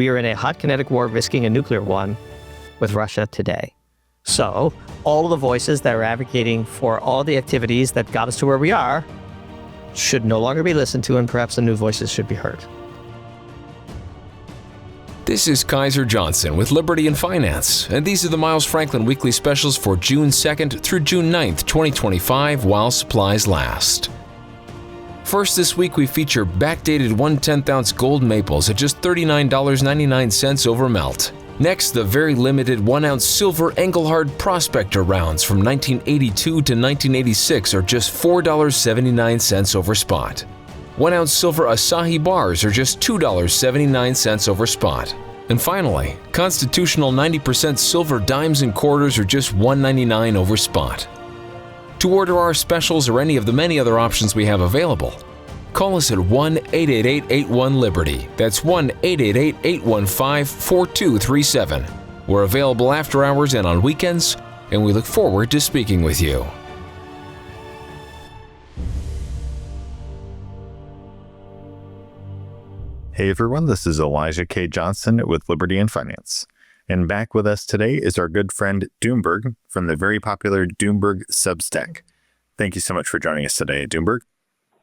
We are in a hot kinetic war, risking a nuclear one with Russia today. So all of the voices that are advocating for all the activities that got us to where we are should no longer be listened to, and perhaps the new voices should be heard. This is Kaiser Johnson with Liberty and Finance, and these are the Miles Franklin Weekly Specials for June 2nd through June 9th, 2025, while supplies last. First this week, we feature backdated 1/10-ounce gold maples at just $39.99 over melt. Next, the very limited 1-ounce silver Engelhard Prospector rounds from 1982 to 1986 are just $4.79 over spot. 1-ounce silver Asahi bars are just $2.79 over spot. And finally, constitutional 90% silver dimes and quarters are just $1.99 over spot. To order our specials or any of the many other options we have available, call us at 1-888-81-LIBERTY. That's 1-888-815-4237. We're available after hours and on weekends, and we look forward to speaking with you. Hey everyone, this is Elijah K. Johnson with Liberty and Finance. And back with us today is our good friend Doomberg from the very popular Doomberg Substack. Thank you so much for joining us today, Doomberg.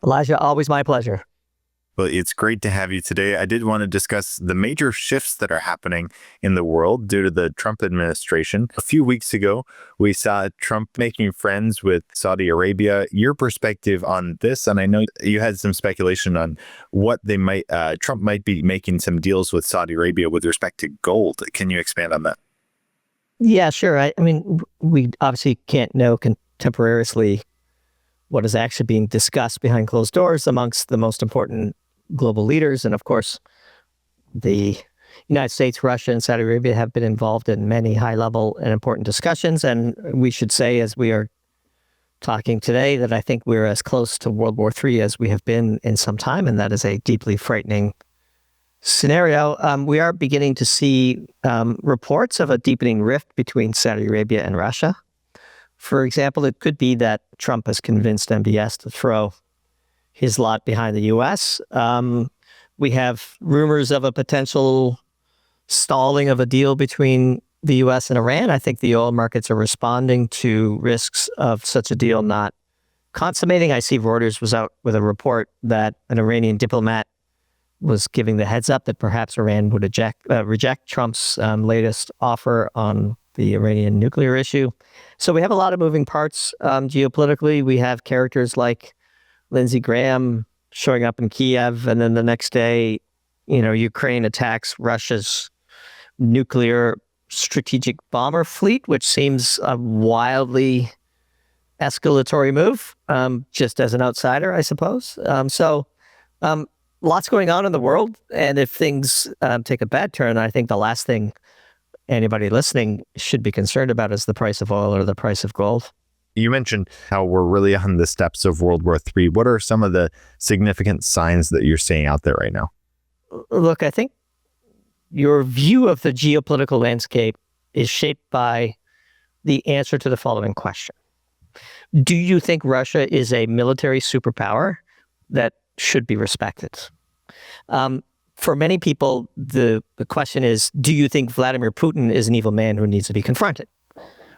Elijah, always my pleasure. Well, it's great to have you today. I did want to discuss the major shifts that are happening in the world due to the Trump administration. A few weeks ago, we saw Trump making friends with Saudi Arabia. Your perspective on this, and I know you had some speculation on what they might, Trump might be making some deals with Saudi Arabia with respect to gold. Can you expand on that? Yeah, sure. I mean, we obviously can't know contemporaneously what is actually being discussed behind closed doors amongst the most important global leaders. And of course, the United States, Russia, and Saudi Arabia have been involved in many high-level and important discussions. And we should say, as we are talking today, that I think we're as close to World War III as we have been in some time, and that is a deeply frightening scenario. We are beginning to see reports of a deepening rift between Saudi Arabia and Russia. For example, it could be that Trump has convinced MBS to throw his lot behind the U.S. We have rumors of a potential stalling of a deal between the U.S. and Iran. I think the oil markets are responding to risks of such a deal not consummating. I see Reuters was out with a report that an Iranian diplomat was giving the heads up that perhaps Iran would reject Trump's latest offer on the Iranian nuclear issue. So we have a lot of moving parts geopolitically. We have characters like Lindsey Graham showing up in Kiev, and then the next day, Ukraine attacks Russia's nuclear strategic bomber fleet, which seems a wildly escalatory move, just as an outsider, I suppose. Lots going on in the world, and if things take a bad turn, I think the last thing anybody listening should be concerned about is the price of oil or the price of gold. You mentioned how we're really on the steps of World War III. What are some of the significant signs that you're seeing out there right now? Look, I think your view of the geopolitical landscape is shaped by the answer to the following question. Do you think Russia is a military superpower that should be respected? For many people, the question is, do you think Vladimir Putin is an evil man who needs to be confronted?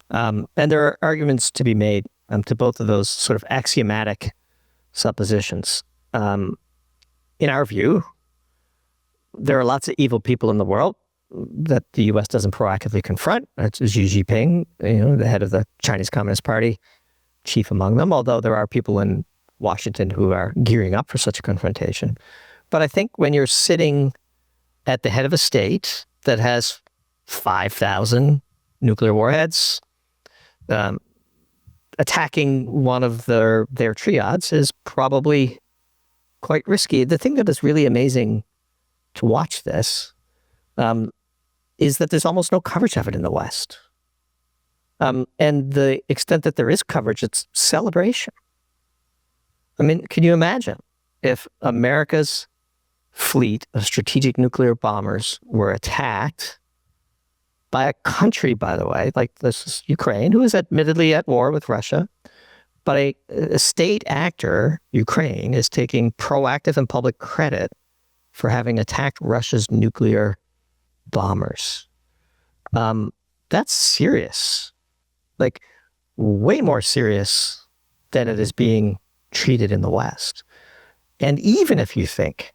And there are arguments to be made to both of those sort of axiomatic suppositions. In our view, there are lots of evil people in the world that the U.S. doesn't proactively confront. That's Xi Jinping, the head of the Chinese Communist Party, chief among them, although there are people in Washington who are gearing up for such a confrontation. But I think when you're sitting at the head of a state that has 5,000 nuclear warheads, attacking one of their triads is probably quite risky. The thing that is really amazing to watch this is that there's almost no coverage of it in the West. And the extent that there is coverage, it's celebration. I mean, can you imagine if America's fleet of strategic nuclear bombers were attacked by a country, by the way, like this is Ukraine, who is admittedly at war with Russia, but a state actor, Ukraine, is taking proactive and public credit for having attacked Russia's nuclear bombers. That's serious. Like, way more serious than it is being treated in the West. And even if you think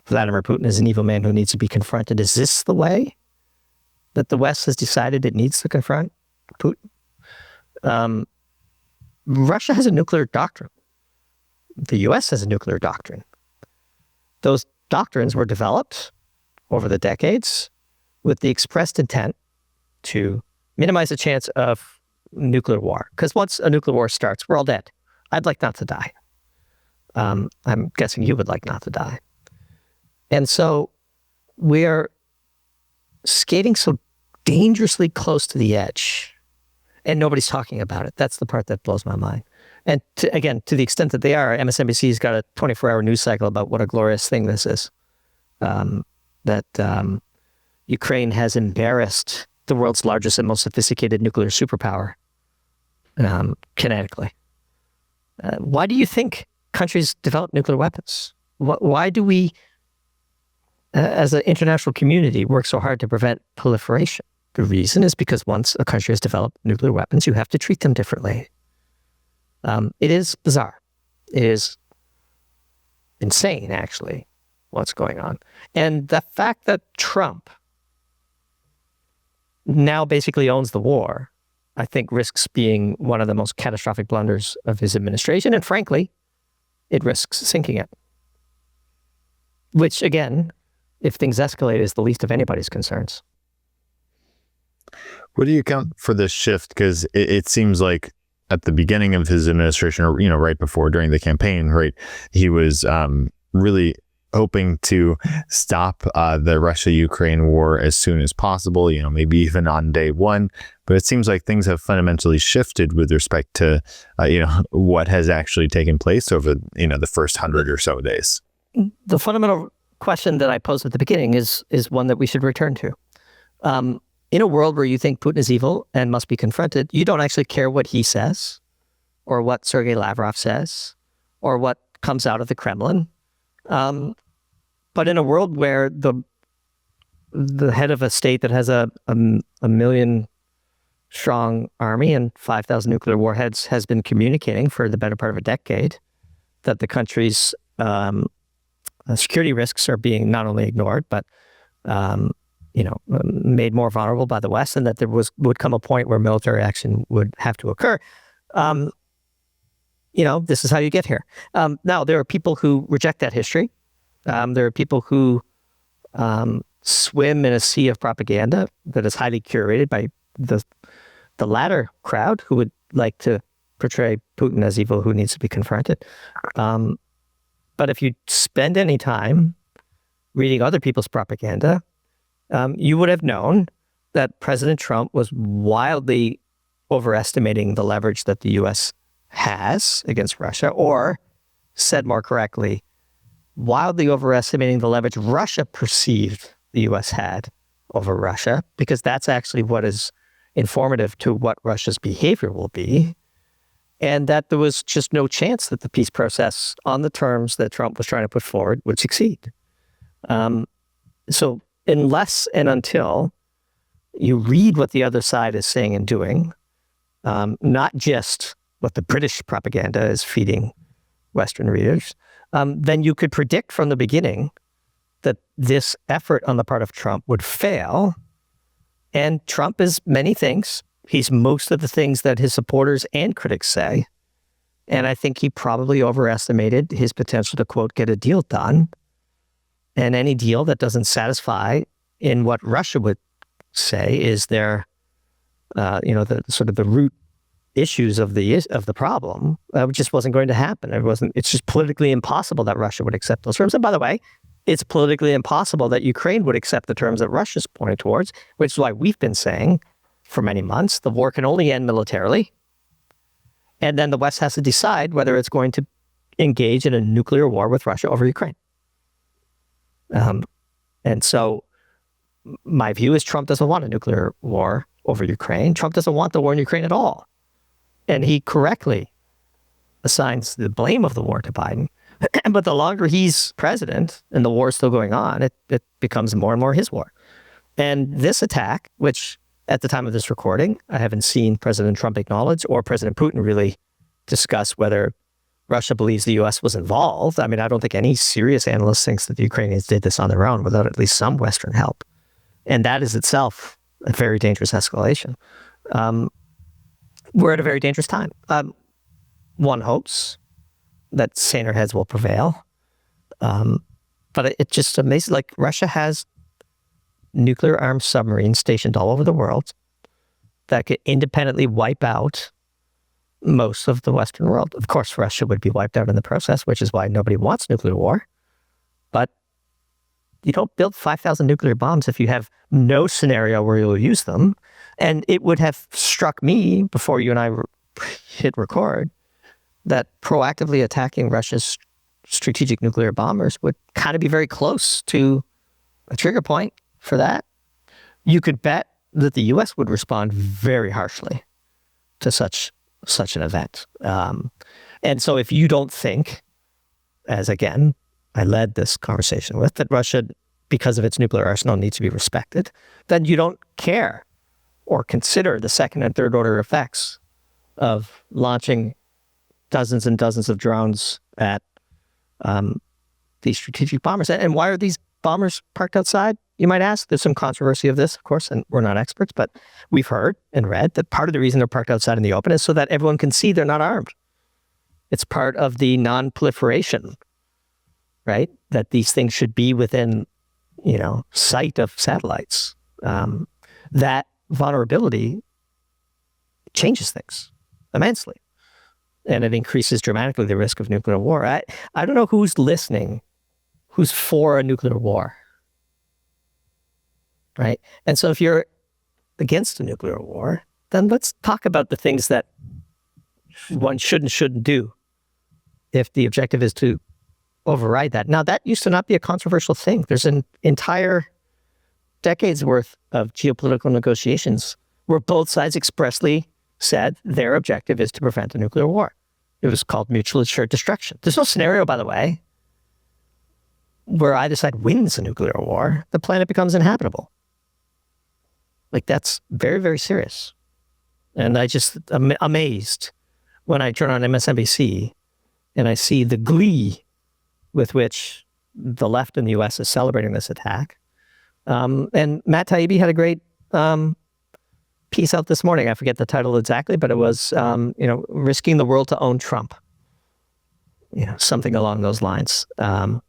Vladimir Putin is an evil man who needs to be confronted, is this the way that the West has decided it needs to confront Putin? Russia has a nuclear doctrine. The U.S. has a nuclear doctrine. Those doctrines were developed over the decades with the expressed intent to minimize the chance of nuclear war. Because once a nuclear war starts, we're all dead. I'd like not to die. I'm guessing you would like not to die. And so we're skating so dangerously close to the edge, and nobody's talking about it. That's the part that blows my mind. And again, to the extent that they are, MSNBC's got a 24-hour news cycle about what a glorious thing this is. That Ukraine has embarrassed the world's largest and most sophisticated nuclear superpower kinetically. Why do you think countries develop nuclear weapons? Why do we, as an international community, work so hard to prevent proliferation? The reason is because once a country has developed nuclear weapons, you have to treat them differently. It is bizarre. It is insane, actually, what's going on. And the fact that Trump now basically owns the war, I think risks being one of the most catastrophic blunders of his administration. And frankly, it risks sinking it. Which, again, if things escalate, is the least of anybody's concerns. What do you account for this shift? Because it seems like at the beginning of his administration, or right before, during the campaign, right, he was really hoping to stop the Russia-Ukraine war as soon as possible, maybe even on day one. But it seems like things have fundamentally shifted with respect to, what has actually taken place over, the first 100 or so days. The fundamental question that I posed at the beginning is one that we should return to. In a world where you think Putin is evil and must be confronted, you don't actually care what he says or what Sergei Lavrov says or what comes out of the Kremlin. But in a world where the head of a state that has a million strong army and 5,000 nuclear warheads has been communicating for the better part of a decade that the country's security risks are being not only ignored, but made more vulnerable by the West, and that there would come a point where military action would have to occur. This is how you get here. Now, there are people who reject that history. There are people who swim in a sea of propaganda that is highly curated by the latter crowd, who would like to portray Putin as evil who needs to be confronted. But if you spend any time reading other people's propaganda, you would have known that President Trump was wildly overestimating the leverage that the U.S. has against Russia, or, said more correctly, wildly overestimating the leverage Russia perceived the U.S. had over Russia, because that's actually what is informative to what Russia's behavior will be, and that there was just no chance that the peace process on the terms that Trump was trying to put forward would succeed. So unless and until you read what the other side is saying and doing, not just what the British propaganda is feeding Western readers, then you could predict from the beginning that this effort on the part of Trump would fail. And Trump is many things. He's most of the things that his supporters and critics say. And I think he probably overestimated his potential to, quote, get a deal done. And any deal that doesn't satisfy in what Russia would say is their, the sort of the root issues of the problem, just wasn't going to happen. It's just politically impossible that Russia would accept those terms. And by the way, it's politically impossible that Ukraine would accept the terms that Russia's pointing towards, which is why we've been saying for many months, the war can only end militarily. And then the West has to decide whether it's going to engage in a nuclear war with Russia over Ukraine. And so my view is Trump doesn't want a nuclear war over Ukraine. Trump doesn't want the war in Ukraine at all. And he correctly assigns the blame of the war to Biden. But the longer he's president and the war is still going on, it becomes more and more his war. And this attack, which at the time of this recording, I haven't seen President Trump acknowledge or President Putin really discuss whether Russia believes the U.S. was involved. I mean, I don't think any serious analyst thinks that the Ukrainians did this on their own without at least some Western help. And that is itself a very dangerous escalation. We're at a very dangerous time. One hopes that saner heads will prevail. But it just amazes, like Russia has nuclear armed submarines stationed all over the world that could independently wipe out most of the Western world. Of course, Russia would be wiped out in the process, which is why nobody wants nuclear war. But you don't build 5,000 nuclear bombs if you have no scenario where you'll use them. And it would have struck me before you and I hit record that proactively attacking Russia's strategic nuclear bombers would kind of be very close to a trigger point for that. You could bet that the U.S. would respond very harshly to such an event. And so if you don't think, as again, I led this conversation with, that Russia, because of its nuclear arsenal, needs to be respected, then you don't care or consider the second and third order effects of launching dozens and dozens of drones at these strategic bombers. And why are these bombers parked outside? You might ask. There's some controversy of this, of course, and we're not experts, but we've heard and read that part of the reason they're parked outside in the open is so that everyone can see they're not armed. It's part of the non-proliferation, right? That these things should be within, sight of satellites. That vulnerability changes things immensely. And it increases dramatically the risk of nuclear war. I don't know who's listening, who's for a nuclear war, right? And so if you're against a nuclear war, then let's talk about the things that one should and shouldn't do if the objective is to override that. Now, that used to not be a controversial thing. There's an entire decades worth of geopolitical negotiations where both sides expressly said their objective is to prevent a nuclear war. It was called mutual assured destruction. There's no scenario, by the way, where either side wins a nuclear war, the planet becomes inhabitable. Like, that's very, very serious. And I just am amazed when I turn on MSNBC and I see the glee with which the left in the U.S. is celebrating this attack. And Matt Taibbi had a great piece out this morning. I forget the title exactly, but it was, risking the world to own Trump. Something along those lines. I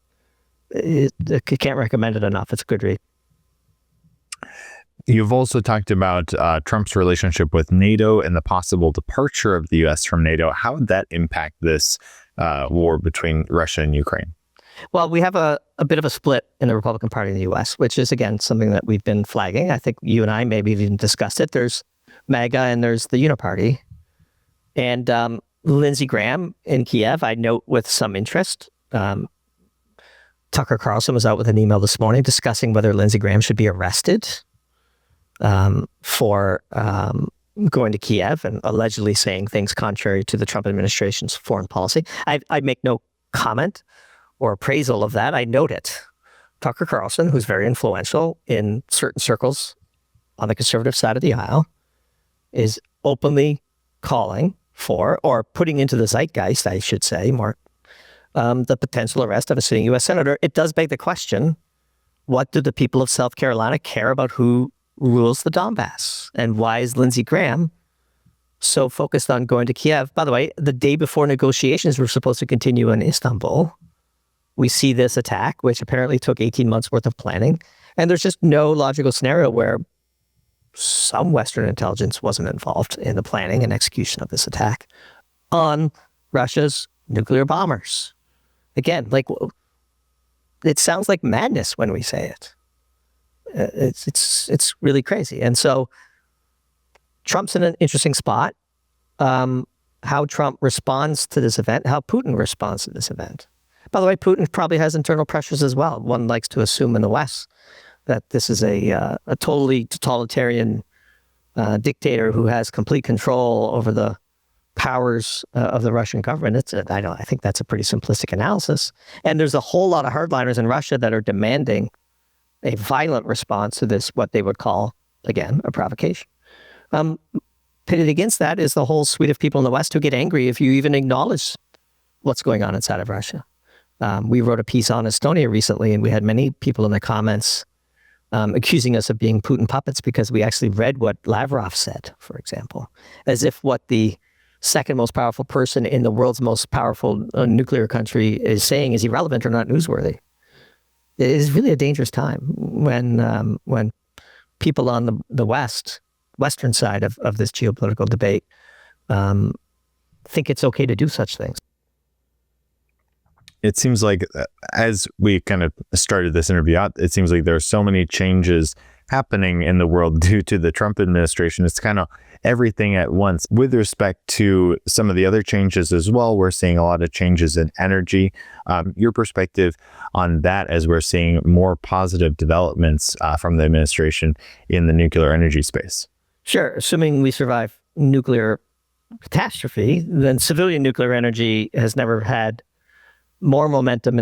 can't recommend it enough. It's a good read. You've also talked about Trump's relationship with NATO and the possible departure of the U.S. from NATO. How would that impact this war between Russia and Ukraine? Well, we have a bit of a split in the Republican Party in the U.S., which is, again, something that we've been flagging. I think you and I maybe even discussed it. There's MAGA and there's the Uniparty. And Lindsey Graham in Kiev, I note with some interest. Tucker Carlson was out with an email this morning discussing whether Lindsey Graham should be arrested for going to Kiev and allegedly saying things contrary to the Trump administration's foreign policy. I make no comment or appraisal of that. I note it. Tucker Carlson, who's very influential in certain circles on the conservative side of the aisle, is openly calling for, or putting into the zeitgeist, I should say, more, the potential arrest of a sitting U.S. senator. It does beg the question, what do the people of South Carolina care about who rules the Donbass? And why is Lindsey Graham so focused on going to Kiev? By the way, the day before negotiations were supposed to continue in Istanbul, we see this attack, which apparently took 18 months worth of planning. And there's just no logical scenario where some Western intelligence wasn't involved in the planning and execution of this attack on Russia's nuclear bombers. Again, it sounds like madness when we say it. It's really crazy. And so Trump's in an interesting spot. How Trump responds to this event, how Putin responds to this event. By the way, Putin probably has internal pressures as well. One likes to assume in the West that this is a totally totalitarian dictator who has complete control over the powers of the Russian government. I think that's a pretty simplistic analysis. And there's a whole lot of hardliners in Russia that are demanding a violent response to this, what they would call, again, a provocation. Pitted against that is the whole suite of people in the West who get angry if you even acknowledge what's going on inside of Russia. We wrote a piece on Estonia recently, and we had many people in the comments accusing us of being Putin puppets because we actually read what Lavrov said, for example, as if what the second most powerful person in the world's most powerful nuclear country is saying is irrelevant or not newsworthy. It is really a dangerous time when people on the Western side of this geopolitical debate think it's okay to do such things. It seems like as we kind of started this interview out, it seems like there are so many changes happening in the world due to the Trump administration. It's kind of everything at once. With respect to some of the other changes as well, we're seeing a lot of changes in energy. Your perspective on that as we're seeing more positive developments from the administration in the nuclear energy space? Sure. Assuming we survive nuclear catastrophe, then civilian nuclear energy has never had more momentum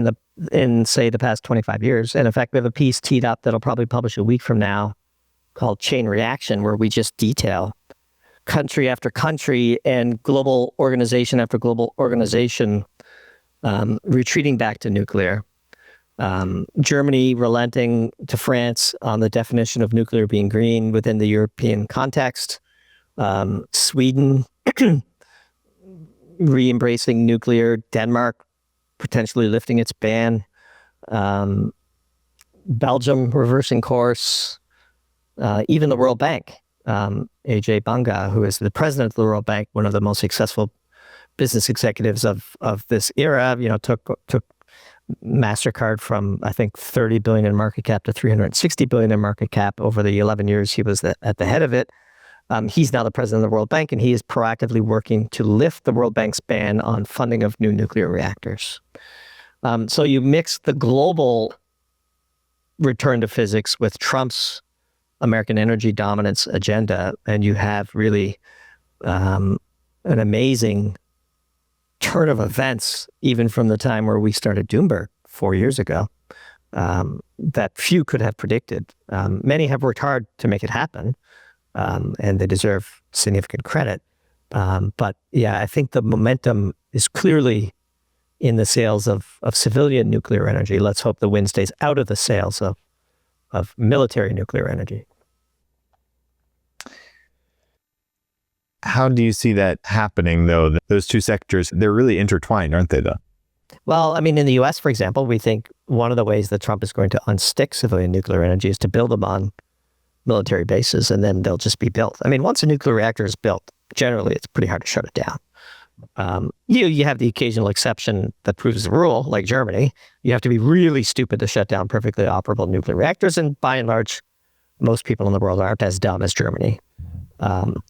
in say the past 25 years. And in fact, we have a piece teed up that'll probably publish a week from now called Chain Reaction, where we just detail country after country and global organization after global organization retreating back to nuclear. Germany relenting to France on the definition of nuclear being green within the European context. Sweden re-embracing nuclear. Denmark potentially lifting its ban. Belgium reversing course. Even the World Bank. AJ Banga, who is the president of the World Bank, one of the most successful business executives of this era, took MasterCard from, I think, 30 billion in market cap to 360 billion in market cap over the 11 years he was at the head of it. He's now the president of the World Bank, and he is proactively working to lift the World Bank's ban on funding of new nuclear reactors. So you mix the global return to physics with Trump's American energy dominance agenda, and you have really an amazing turn of events, even from the time where we started Doomberg 4 years ago, that few could have predicted. Many have worked hard to make it happen, and they deserve significant credit. But yeah, I think the momentum is clearly in the sales of civilian nuclear energy. Let's hope the wind stays out of the sales of military nuclear energy. How do you see that happening, though? Those two sectors, they're really intertwined, aren't they, though? Well, I mean, in the U.S., for example, we think one of the ways that Trump is going to unstick civilian nuclear energy is to build them on military bases, and then they'll just be built. I mean, once a nuclear reactor is built, generally, it's pretty hard to shut it down. You have the occasional exception that proves the rule, like Germany. You have to be really stupid to shut down perfectly operable nuclear reactors, and by and large, most people in the world aren't as dumb as Germany,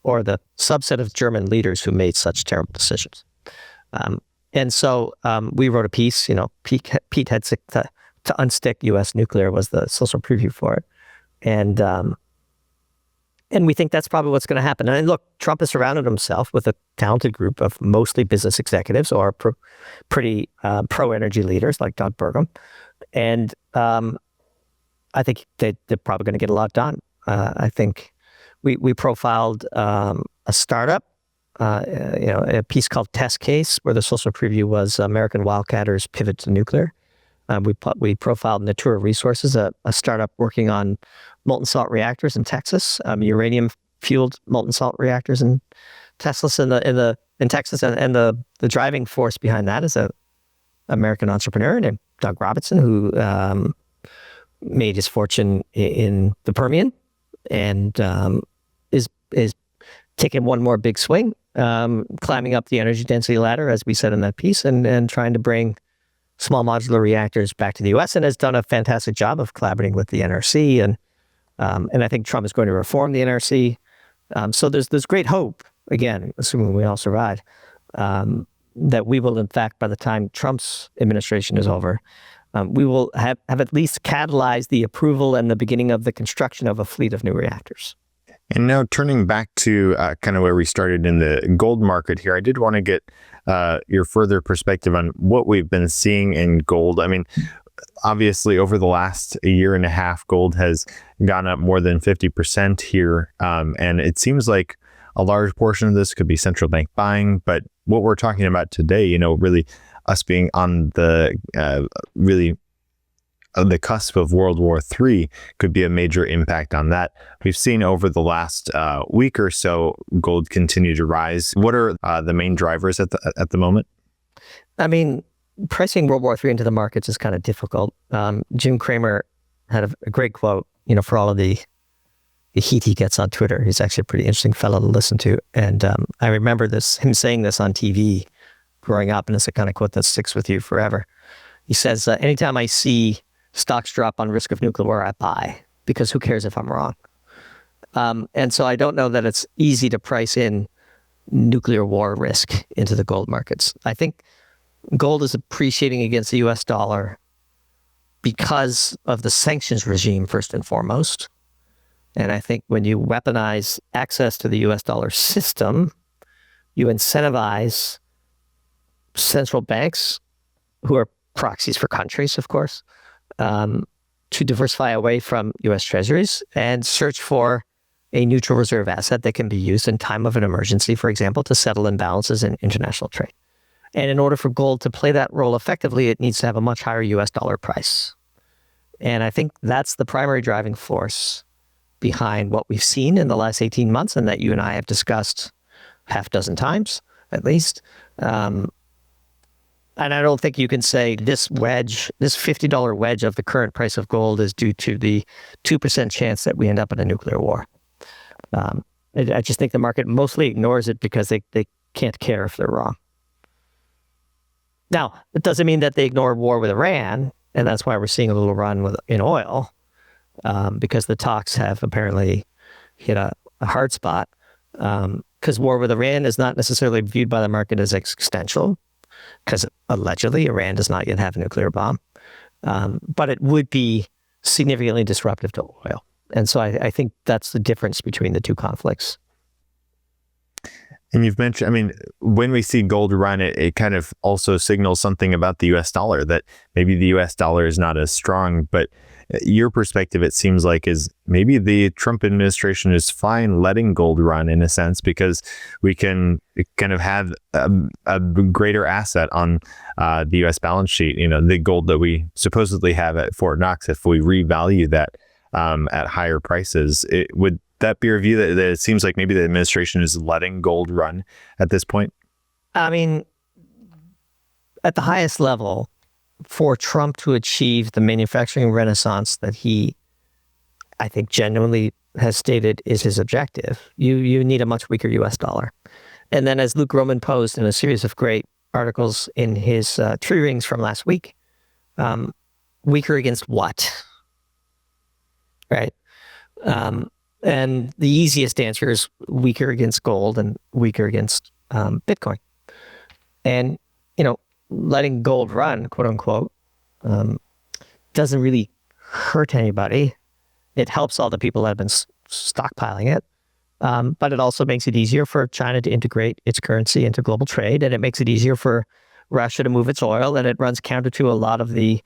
or the subset of German leaders who made such terrible decisions. And so we wrote a piece, Pete Hegseth to unstick U.S. nuclear was the social preview for it. And we think that's probably what's going to happen. And look, Trump has surrounded himself with a talented group of mostly business executives or pretty pro-energy leaders like Doug And I think they're probably going to get a lot done. I think we profiled a startup, a piece called Test Case, where the social preview was American Wildcatters Pivot to Nuclear. We profiled Natura Resources, a startup working on molten salt reactors in Texas, uranium-fueled molten salt reactors in Texas, and the driving force behind that is an American entrepreneur named Doug Robertson, who made his fortune in the Permian and is taking one more big swing, climbing up the energy density ladder, as we said in that piece, and trying to bring small modular reactors back to the U.S. and has done a fantastic job of collaborating with the NRC. And I think Trump is going to reform the NRC. So there's great hope, again, assuming we all survive, that we will, in fact, by the time Trump's administration is over, we will have at least catalyzed the approval and the beginning of the construction of a fleet of new reactors. And now turning back to kind of where we started in the gold market here, I did want to get your further perspective on what we've been seeing in gold. I mean, obviously, over the last year and a half, gold has gone up more than 50% here. And it seems like a large portion of this could be central bank buying. But what we're talking about today, really us being on the the cusp of World War III could be a major impact on that. We've seen over the last week or so, gold continue to rise. What are the main drivers at the moment? I mean, pricing World War III into the markets is kind of difficult. Jim Cramer had a great quote, for all of the heat he gets on Twitter. He's actually a pretty interesting fellow to listen to. And I remember him saying this on TV growing up, and it's a kind of quote that sticks with you forever. He says, anytime I see stocks drop on risk of nuclear war, I buy, because who cares if I'm wrong? And so I don't know that it's easy to price in nuclear war risk into the gold markets. I think gold is appreciating against the U.S. dollar because of the sanctions regime, first and foremost. And I think when you weaponize access to the U.S. dollar system, you incentivize central banks, who are proxies for countries, of course, to diversify away from U.S. treasuries and search for a neutral reserve asset that can be used in time of an emergency, for example, to settle imbalances in international trade. And in order for gold to play that role effectively, it needs to have a much higher U.S. dollar price. And I think that's the primary driving force behind what we've seen in the last 18 months, and that you and I have discussed half dozen times, at least. And I don't think you can say this $50 wedge of the current price of gold is due to the 2% chance that we end up in a nuclear war. I just think the market mostly ignores it because they can't care if they're wrong. Now, it doesn't mean that they ignore war with Iran, and that's why we're seeing a little run in oil, because the talks have apparently hit a hard spot, because war with Iran is not necessarily viewed by the market as existential, because allegedly Iran does not yet have a nuclear bomb, but it would be significantly disruptive to oil. And so I think that's the difference between the two conflicts. And you've mentioned, when we see gold run, it kind of also signals something about the U.S. dollar, that maybe the U.S. dollar is not as strong. But your perspective, it seems like, is maybe the Trump administration is fine letting gold run, in a sense, because we can kind of have a greater asset on the U.S. balance sheet. The gold that we supposedly have at Fort Knox, if we revalue that at higher prices, would that be a view that it seems like maybe the administration is letting gold run at this point? At the highest level, for Trump to achieve the manufacturing renaissance that he, I think, genuinely has stated is his objective, you need a much weaker U.S. dollar. And then, as Luke Roman posed in a series of great articles in his Tree Rings from last week, weaker against what? Right? And the easiest answer is weaker against gold and weaker against Bitcoin. And, letting gold run, quote unquote, doesn't really hurt anybody. It helps all the people that have been stockpiling it. But it also makes it easier for China to integrate its currency into global trade. And it makes it easier for Russia to move its oil. And it runs counter to a lot of the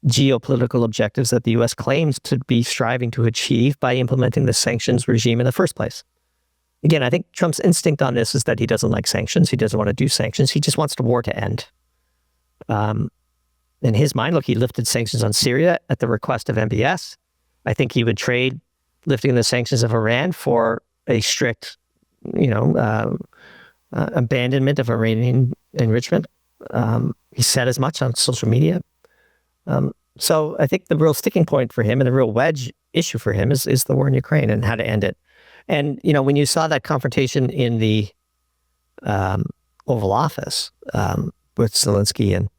geopolitical objectives that the U.S. claims to be striving to achieve by implementing the sanctions regime in the first place. Again, I think Trump's instinct on this is that he doesn't like sanctions. He doesn't want to do sanctions. He just wants the war to end. In his mind, look, he lifted sanctions on Syria at the request of MBS. I think he would trade lifting the sanctions of Iran for a strict, abandonment of Iranian enrichment. He said as much on social media. So I think the real sticking point for him and the real wedge issue for him is the war in Ukraine and how to end it. And, when you saw that confrontation in the Oval Office with Zelensky and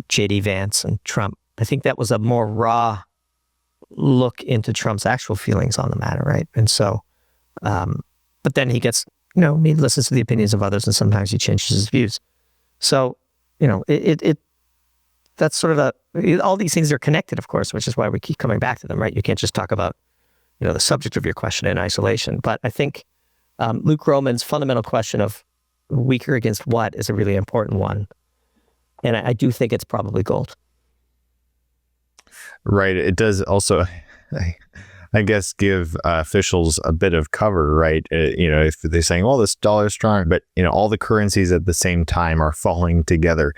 J.D. Vance and Trump, I think that was a more raw look into Trump's actual feelings on the matter, right? And so, but then he gets, he listens to the opinions of others and sometimes he changes his views. So, that's sort of all these things are connected, of course, which is why we keep coming back to them, right? You can't just talk about, the subject of your question in isolation. But I think Luke Roman's fundamental question of weaker against what is a really important one. And I do think it's probably gold. Right. It does also, I guess, give officials a bit of cover, right? If they're saying, well, this dollar is strong, but, all the currencies at the same time are falling together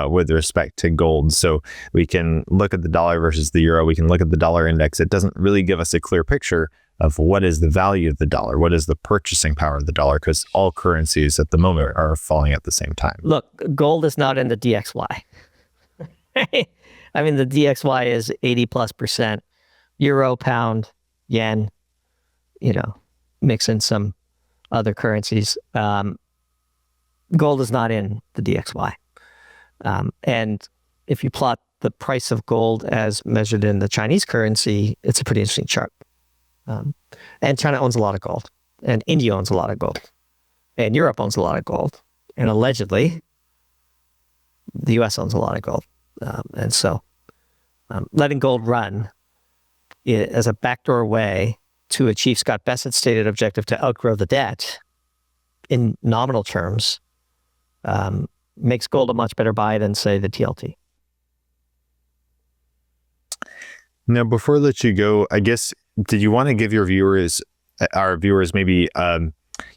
with respect to gold. So we can look at the dollar versus the euro. We can look at the dollar index. It doesn't really give us a clear picture of what is the value of the dollar, what is the purchasing power of the dollar, because all currencies at the moment are falling at the same time. Look, gold is not in the DXY. I mean, the DXY is 80+%. Euro, pound, yen, mix in some other currencies. Gold is not in the DXY. And if you plot the price of gold as measured in the Chinese currency, it's a pretty interesting chart. And China owns a lot of gold, and India owns a lot of gold, and Europe owns a lot of gold, and allegedly, the U.S. owns a lot of gold. And so letting gold run as a backdoor way to achieve Scott Bessett's stated objective to outgrow the debt in nominal terms makes gold a much better buy than, say, the TLT. Now, before I let you go, I guess, did you want to give our viewers maybe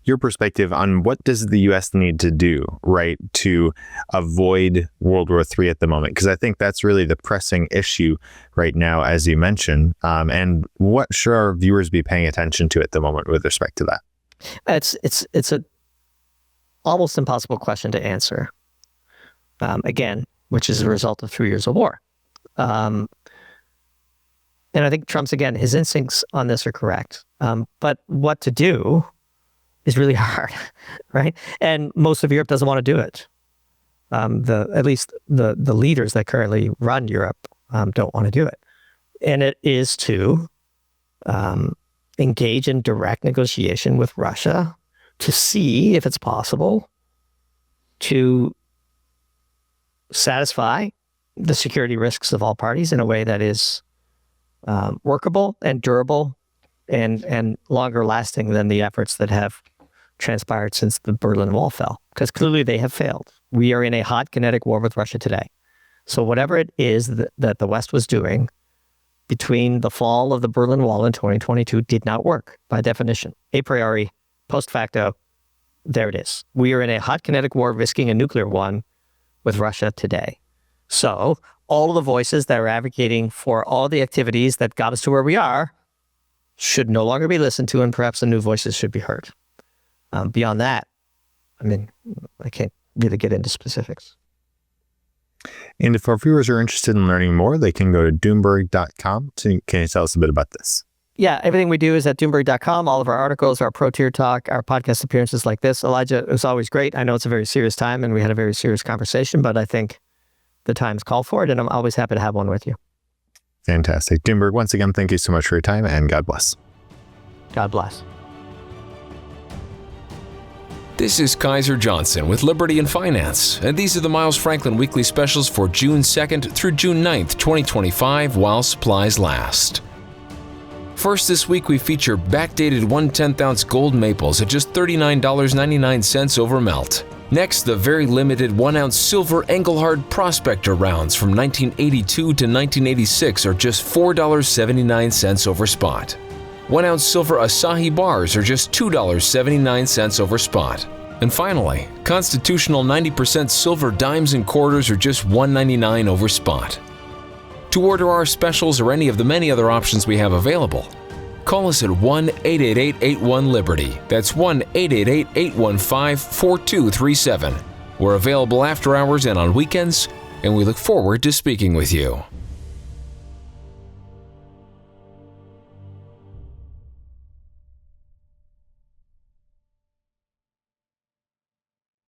your perspective on what does the U.S. need to do, right, to avoid World War III at the moment? Because I think that's really the pressing issue right now, as you mentioned. And what should our viewers be paying attention to at the moment with respect to that? It's a almost impossible question to answer. Again, which is a result of 3 years of war. And I think Trump's, again, his instincts on this are correct. But what to do is really hard, right? And most of Europe doesn't want to do it. At least the leaders that currently run Europe don't want to do it. And it is to engage in direct negotiation with Russia to see if it's possible to satisfy the security risks of all parties in a way that is workable and durable and longer lasting than the efforts that have transpired since the Berlin Wall fell, because clearly they have failed. We are in a hot kinetic war with Russia today. So whatever it is that the West was doing between the fall of the Berlin Wall in 2022 did not work by definition. A priori, post facto, there it is. We are in a hot kinetic war risking a nuclear one with Russia today. So all of the voices that are advocating for all the activities that got us to where we are should no longer be listened to, and perhaps the new voices should be heard. Beyond that, I mean, I can't really get into specifics. And if our viewers are interested in learning more, they can go to Doomberg.com. Can you tell us a bit about this? Yeah, everything we do is at Doomberg.com. All of our articles, our Pro Tier Talk, our podcast appearances like this. Elijah, it was always great. I know it's a very serious time and we had a very serious conversation, but I think the times call for it, and I'm always happy to have one with you. Fantastic. Doomberg, once again, thank you so much for your time, and God bless. God bless. This is Kaiser Johnson with Liberty and Finance, and these are the Miles Franklin Weekly Specials for June 2nd through June 9th, 2025, while supplies last. First this week, we feature backdated 1/10-ounce gold maples at just $39.99 over melt. Next, the very limited 1-ounce silver Engelhard Prospector rounds from 1982 to 1986 are just $4.79 over spot. 1-ounce silver Asahi bars are just $2.79 over spot. And finally, constitutional 90% silver dimes and quarters are just $1.99 over spot. To order our specials or any of the many other options we have available, call us at 1-888-81-LIBERTY. That's 1-888-815-4237. We're available after hours and on weekends, and we look forward to speaking with you.